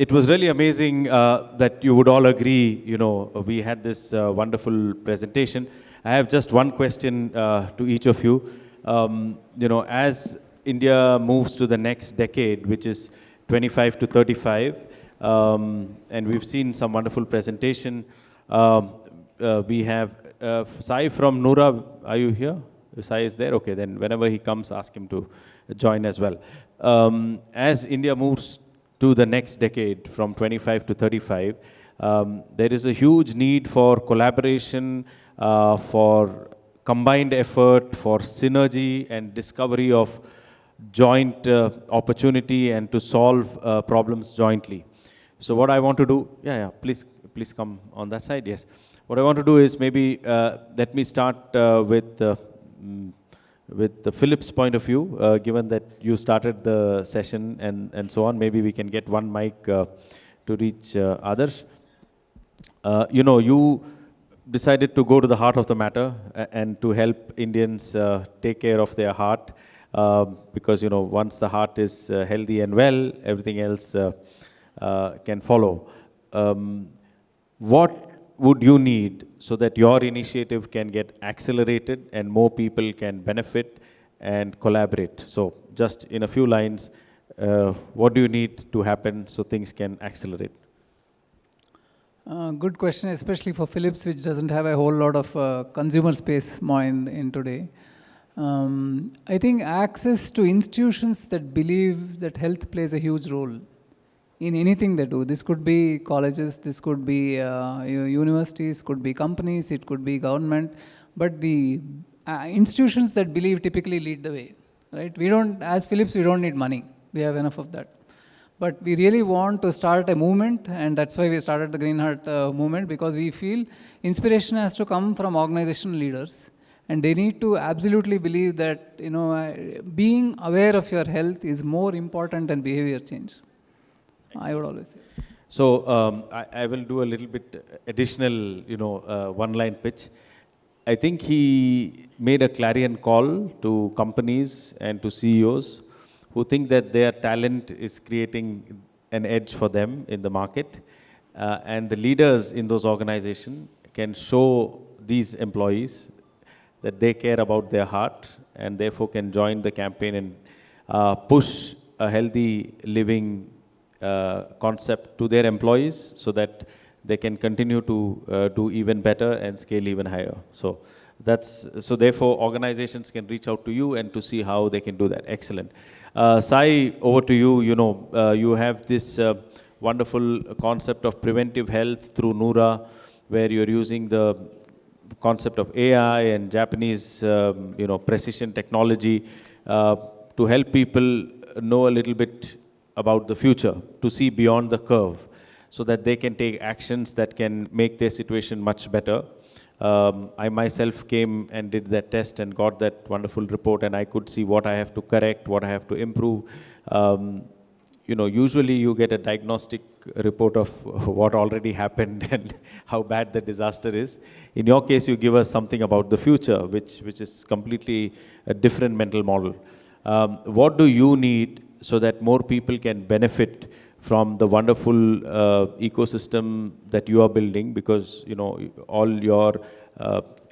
it was really amazing that you would all agree, we had this wonderful presentation. I have just one question to each of you. As India moves to the next decade, which is 25 to 35, and we've seen some wonderful presentation. We have Sai from Noora. Are you here? Sai is there? Okay, then whenever he comes, ask him to join as well. As India moves to the next decade from 25 to 35, there is a huge need for collaboration, for combined effort, for synergy and discovery of joint opportunity and to solve problems jointly. So what I want to do, please come on that side, yes. What I want to do is maybe let me start with Philip's point of view, given that you started the session and so on. Maybe we can get one mic to reach others. You decided to go to the heart of the matter and to help Indians take care of their heart, because once the heart is healthy and well, everything else can follow. What would you need so that your initiative can get accelerated and more people can benefit and collaborate? So just in a few lines, what do you need to happen so things can accelerate? Good question, especially for Philips, which doesn't have a whole lot of consumer space more in today. I think access to institutions that believe that health plays a huge role in anything they do. This could be colleges, this could be universities, could be companies, it could be government, but the institutions that believe typically lead the way, right? We don't, as Philips, we don't need money. We have enough of that. But we really want to start a movement, and that's why we started the Green Heart movement, because we feel inspiration has to come from organizational leaders. And they need to absolutely believe that, being aware of your health is more important than behavior change. I would always say. So I will do a little bit additional, one-line pitch. I think he made a clarion call to companies and to CEOs who think that their talent is creating an edge for them in the market. And the leaders in those organizations can show these employees that they care about their heart and therefore can join the campaign and push a healthy living concept to their employees so that they can continue to do even better and scale even higher. So therefore organizations can reach out to you and to see how they can do that. Excellent. Sai, over to you. You have this wonderful concept of preventive health through Noora, where you're using the concept of AI and Japanese precision technology to help people know a little bit about the future, to see beyond the curve, so that they can take actions that can make their situation much better. I myself came and did that test and got that wonderful report, and I could see what I have to correct, what I have to improve. Usually you get a diagnostic report of what already happened and how bad the disaster is. In your case, you give us something about the future, which is completely a different mental model. What do you need so that more people can benefit from the wonderful ecosystem that you are building? Because all your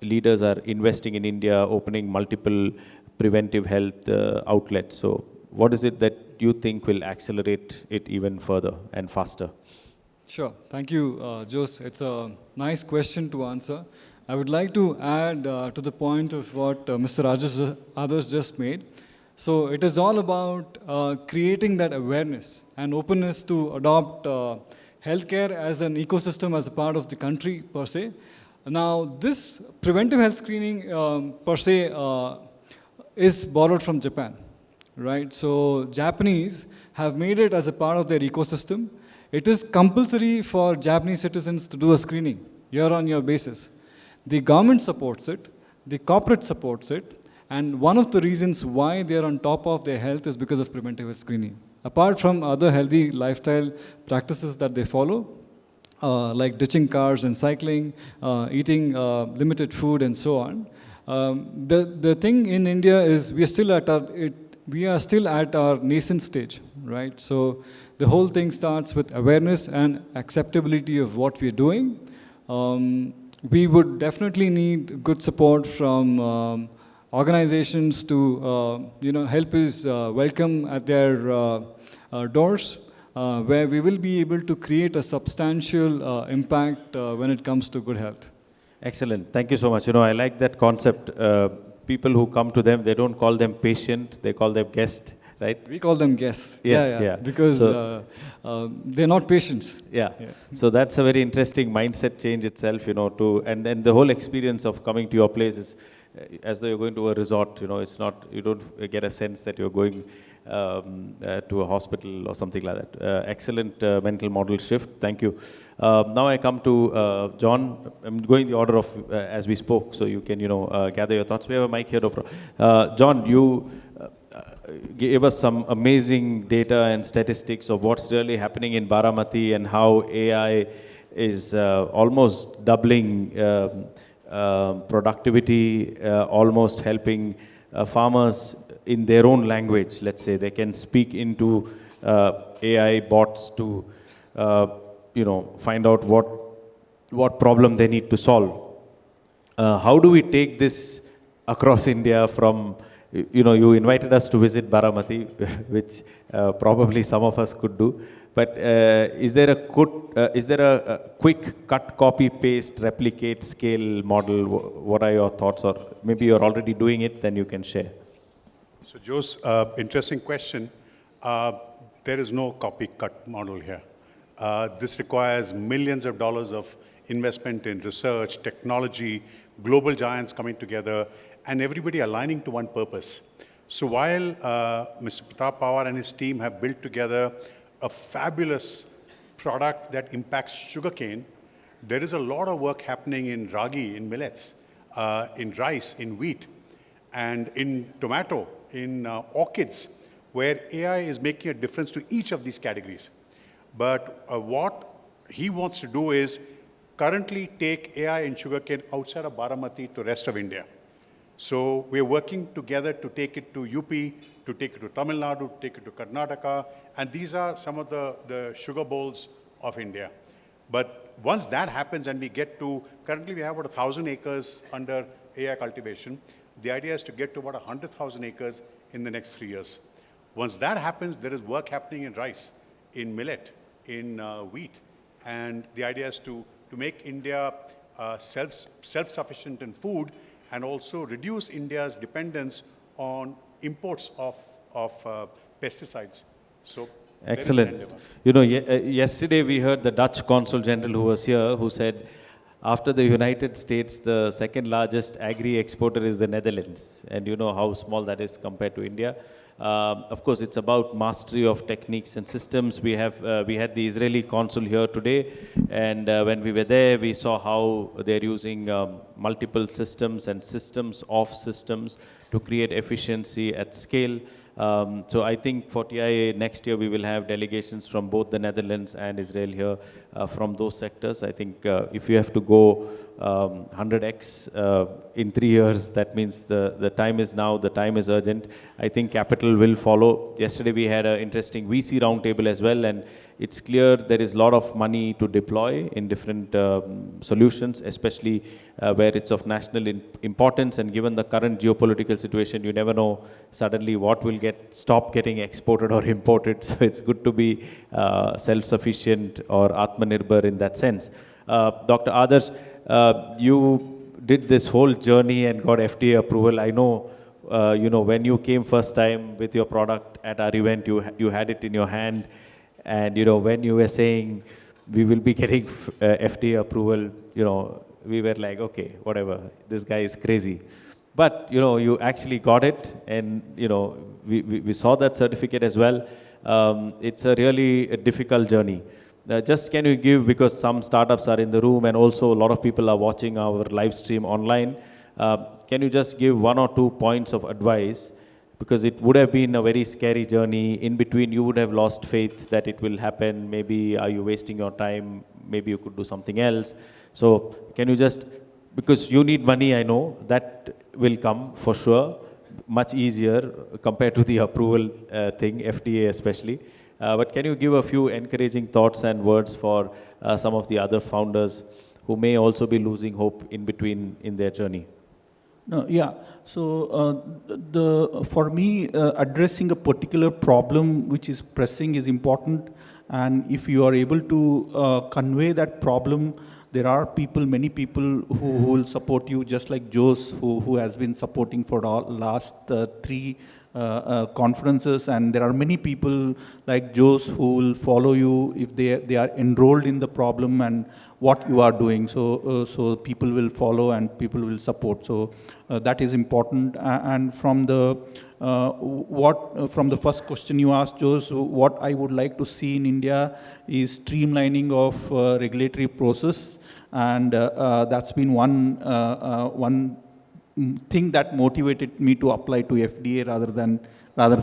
leaders are investing in India, opening multiple preventive health outlets. So what is it that you think will accelerate it even further and faster? Sure. Thank you, Jose. It's a nice question to answer. I would like to add to the point of what Mr. Adarsh just made. So it is all about creating that awareness and openness to adopt healthcare as an ecosystem, as a part of the country per se. Now, this preventive health screening per se is borrowed from Japan, right? So Japanese have made it as a part of their ecosystem. It is compulsory for Japanese citizens to do a screening year-on-year basis. The government supports it, the corporate supports it, and one of the reasons why they are on top of their health is because of preventive health screening. Apart from other healthy lifestyle practices that they follow, like ditching cars and cycling, eating limited food and so on, the thing in India is we are still at we are still at our nascent stage, right? So the whole thing starts with awareness and acceptability of what we're doing. We would definitely need good support from organizations to help us welcome at their doors, where we will be able to create a substantial impact when it comes to good health. Excellent. Thank you so much. I like that concept. People who come to them, they don't call them patient, they call them guest, right? We call them guests. Yes, yeah. Because they're not patients. Yeah. So that's a very interesting mindset change itself, and then the whole experience of coming to your place is as though you're going to a resort, it's not, you don't get a sense that you're going to a hospital or something like that. Excellent mental model shift. Thank you. Now I come to John. I'm going the order of as we spoke, so you can, gather your thoughts. We have a mic here, no problem. John, you gave us some amazing data and statistics of what's really happening in Baramati and how AI is almost doubling productivity, almost helping farmers in their own language. Let's say they can speak into AI bots to find out what problem they need to solve. How do we take this across India from, you invited us to visit Baramati, which probably some of us could do. But is there a quick cut, copy, paste, replicate, scale model? What are your thoughts? Or maybe you're already doing it, then you can share. So Jose, interesting question. There is no copy cut model here. This requires millions of dollars of investment in research, technology, global giants coming together, and everybody aligning to one purpose. So while Mr. Pratap Pawar and his team have built together a fabulous product that impacts sugarcane, there is a lot of work happening in ragi, in millets, in rice, in wheat, and in tomato, in orchids, where AI is making a difference to each of these categories. But what he wants to do is currently take AI in sugarcane outside of Baramati to rest of India. So we're working together to take it to UP, to take it to Tamil Nadu, to take it to Karnataka, and these are some of the sugar bowls of India. But once that happens and we get to, currently we have about 1,000 acres under AI cultivation. The idea is to get to about 100,000 acres in the next 3 years. Once that happens, there is work happening in rice, in millet, in wheat. And the idea is to make India self-sufficient in food and also reduce India's dependence on imports of pesticides. So excellent. Yesterday we heard the Dutch Consul General who was here, who said, after the United States, the second largest agri-exporter is the Netherlands. And you know how small that is compared to India. Of course, it's about mastery of techniques and systems. We had the Israeli consul here today, and when we were there, we saw how they're using multiple systems and systems of systems to create efficiency at scale. So I think for TIA next year, we will have delegations from both the Netherlands and Israel here from those sectors. I think if you have to go 100x in 3 years, that means the time is now, the time is urgent. I think capital will follow. Yesterday we had an interesting VC roundtable as well, and it's clear there is a lot of money to deploy in different solutions, especially where it's of national importance. And given the current geopolitical situation, you never know suddenly what will stop getting exported or imported. So it's good to be self-sufficient or Atmanirbhar in that sense. Dr. Adarsh, you did this whole journey and got FDA approval. I know, when you came first time with your product at our event, you had it in your hand. And, when you were saying we will be getting FDA approval, we were like, okay, whatever, this guy is crazy. But, you actually got it. And, we saw that certificate as well. It's a really difficult journey. Just can you give, because some startups are in the room and also a lot of people are watching our live stream online, can you just give 1 or 2 points of advice? Because it would have been a very scary journey. In between, you would have lost faith that it will happen. Maybe are you wasting your time? Maybe you could do something else. So can you just, because you need money, I know, that will come for sure. much easier compared to the approval thing, FDA especially. But can you give a few encouraging thoughts and words for some of the other founders who may also be losing hope in between in their journey? No, yeah. So for me, addressing a particular problem which is pressing is important, and if you are able to convey that problem, there are people, many people who will support you, just like Jose, who has been supporting for the last three conferences, and there are many people like Jose who will follow you if they are enrolled in the problem and what you are doing. So people will follow and people will support. So that is important. And from the from the first question you asked, Jose, what I would like to see in India is streamlining of regulatory process, and that's been one thing that motivated me to apply to FDA rather than rather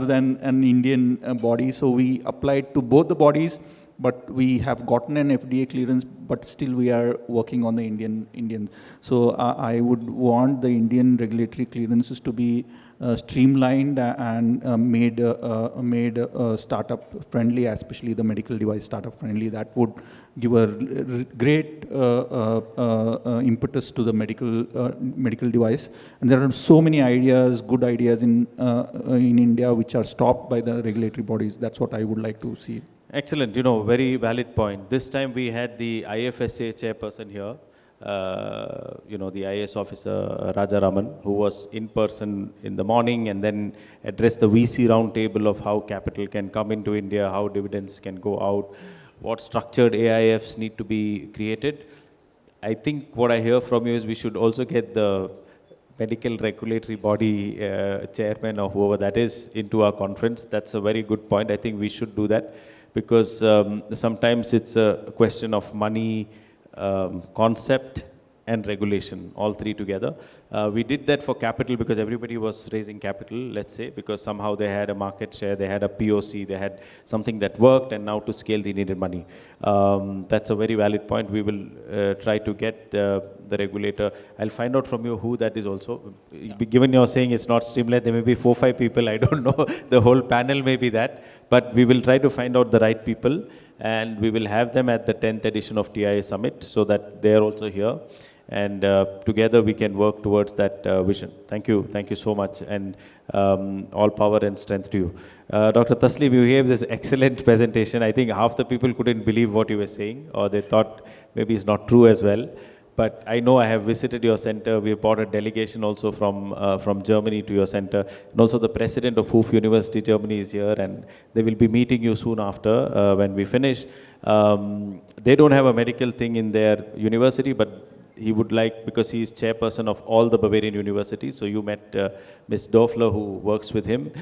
than an Indian body. So we applied to both the bodies, but we have gotten an FDA clearance, but still we are working on the Indian. So I would want the Indian regulatory clearances to be streamlined and made startup friendly, especially the medical device startup friendly. That would give a great impetus to the medical device. And there are so many ideas, good ideas in India which are stopped by the regulatory bodies. That's what I would like to see. Excellent, very valid point. This time we had the IFSA chairperson here, the IAS officer Raja Raman, who was in person in the morning and then addressed the VC roundtable of how capital can come into India, how dividends can go out, what structured AIFs need to be created. I think what I hear from you is we should also get the medical regulatory body chairman or whoever that is into our conference. That's a very good point. I think we should do that, because sometimes it's a question of money, concept and regulation, all three together. We did that for capital because everybody was raising capital, let's say, because somehow they had a market share, they had a POC, they had something that worked, and now to scale they needed money. That's a very valid point. We will try to get the regulator. I'll find out from you who that is also. Yeah. Given you're saying it's not streamlined, there may be 4-5 people, I don't know. The whole panel may be that, but we will try to find out the right people, and we will have them at the 10th edition of TIA Summit so that they're also here. And together we can work towards that vision. Thank you so much, and all power and strength to you. Dr. Taslim, you gave this excellent presentation. I think half the people couldn't believe what you were saying, or they thought maybe it's not true as well. But I know I have visited your center. We have brought a delegation also from Germany to your center. And also the president of Hoof University Germany is here, and they will be meeting you soon after when we finish. They don't have a medical thing in their university, but he would like, because he is chairperson of all the Bavarian universities, so you met Ms. Dorfler, who works with him.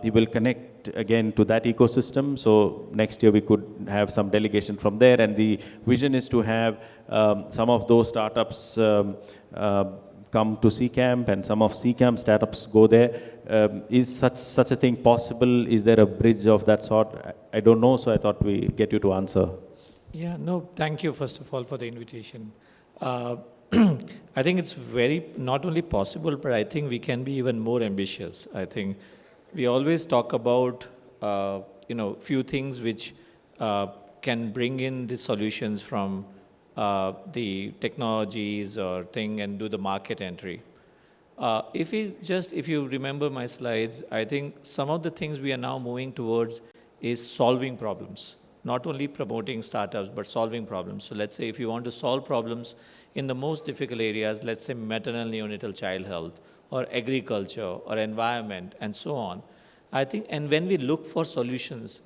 He will connect again to that ecosystem, so next year we could have some delegation from there, and the vision is to have some of those startups come to CCamp, and some of CCamp startups go there. Is such a thing possible? Is there a bridge of that sort? I don't know, so I thought we get you to answer. Yeah, no, thank you first of all for the invitation. I think it's not only possible, but I think we can be even more ambitious. I think we always talk about, few things which can bring in the solutions from the technologies or thing and do the market entry. If you remember my slides, I think some of the things we are now moving towards is solving problems. Not only promoting startups, but solving problems. So let's say if you want to solve problems in the most difficult areas, let's say maternal neonatal child health, or agriculture, or environment, and so on. I think, and when we look for solutions,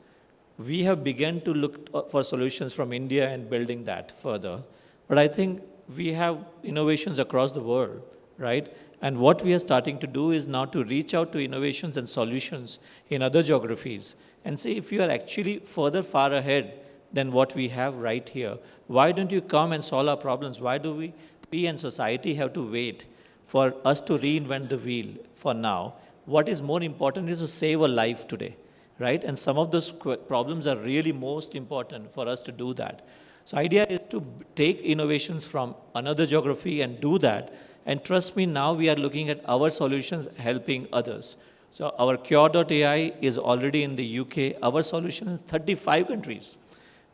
we have begun to look for solutions from India and building that further. But I think we have innovations across the world, right? And what we are starting to do is now to reach out to innovations and solutions in other geographies and see if you are actually far ahead than what we have right here. Why don't you come and solve our problems? Why do we and society have to wait for us to reinvent the wheel for now? What is more important is to save a life today, right? And some of those problems are really most important for us to do that. So idea is to take innovations from another geography and do that. And trust me, now we are looking at our solutions helping others. So our Cure.ai is already in the UK. Our solution is 35 countries.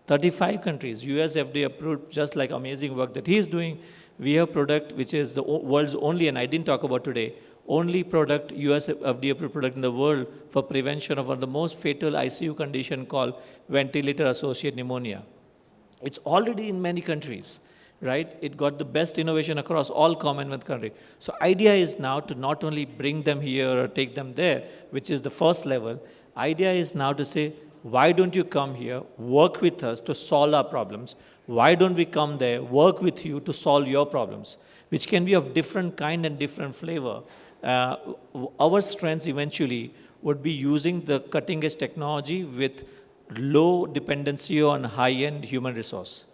35 countries, US FDA approved, just like amazing work that he is doing. We have product which is the world's only, and I didn't talk about today, only product, US FDA approved product in the world for prevention of one of the most fatal ICU condition called ventilator-associated pneumonia. It's already in many countries, right? It got the best innovation across all Commonwealth countries. So idea is now to not only bring them here or take them there, which is the first level. Idea is now to say, why don't you come here, work with us to solve our problems? Why don't we come there, work with you to solve your problems, which can be of different kind and different flavor. Our strengths eventually would be using the cutting edge technology with low dependency on high-end human resource.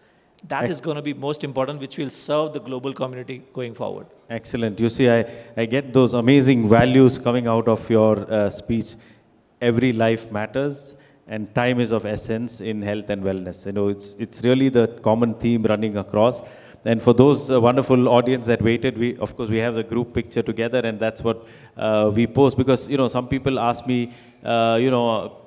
That is going to be most important, which will serve the global community going forward. Excellent. You see, I get those amazing values coming out of your speech. Every life matters, and time is of essence in health and wellness. You know, it's really the common theme running across. And for those wonderful audience that waited, of course we have a group picture together, and that's what we post, because some people ask me,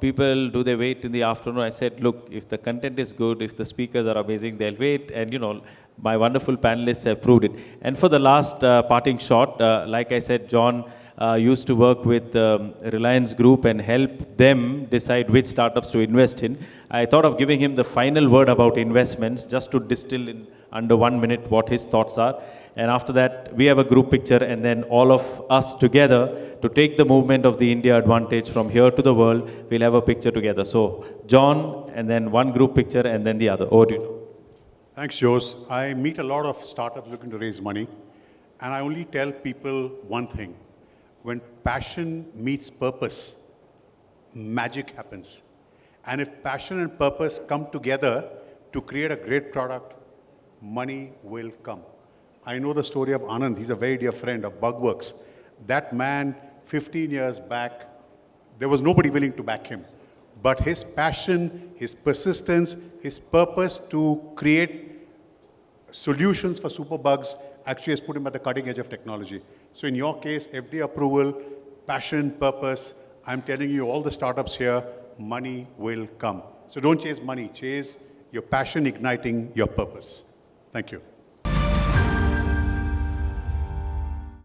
people, do they wait in the afternoon? I said, look, if the content is good, if the speakers are amazing, they'll wait, and my wonderful panelists have proved it. And for the last parting shot, like I said, John used to work with Reliance Group and help them decide which startups to invest in. I thought of giving him the final word about investments, just to distill in under 1 minute what his thoughts are. And after that, we have a group picture, and then all of us together to take the movement of the India advantage from here to the world, we'll have a picture together. So John, and then one group picture, and then the other. Over to you. Thanks, Jose. I meet a lot of startups looking to raise money, and I only tell people one thing. When passion meets purpose, magic happens. And if passion and purpose come together to create a great product, money will come. I know the story of Anand. He's a very dear friend of Bugworks. That man, 15 years back, there was nobody willing to back him. But his passion, his persistence, his purpose to create solutions for superbugs actually has put him at the cutting edge of technology. So in your case, FDA approval, passion, purpose, I'm telling you, all the startups here, money will come. So don't chase money, chase your passion igniting your purpose. Thank you.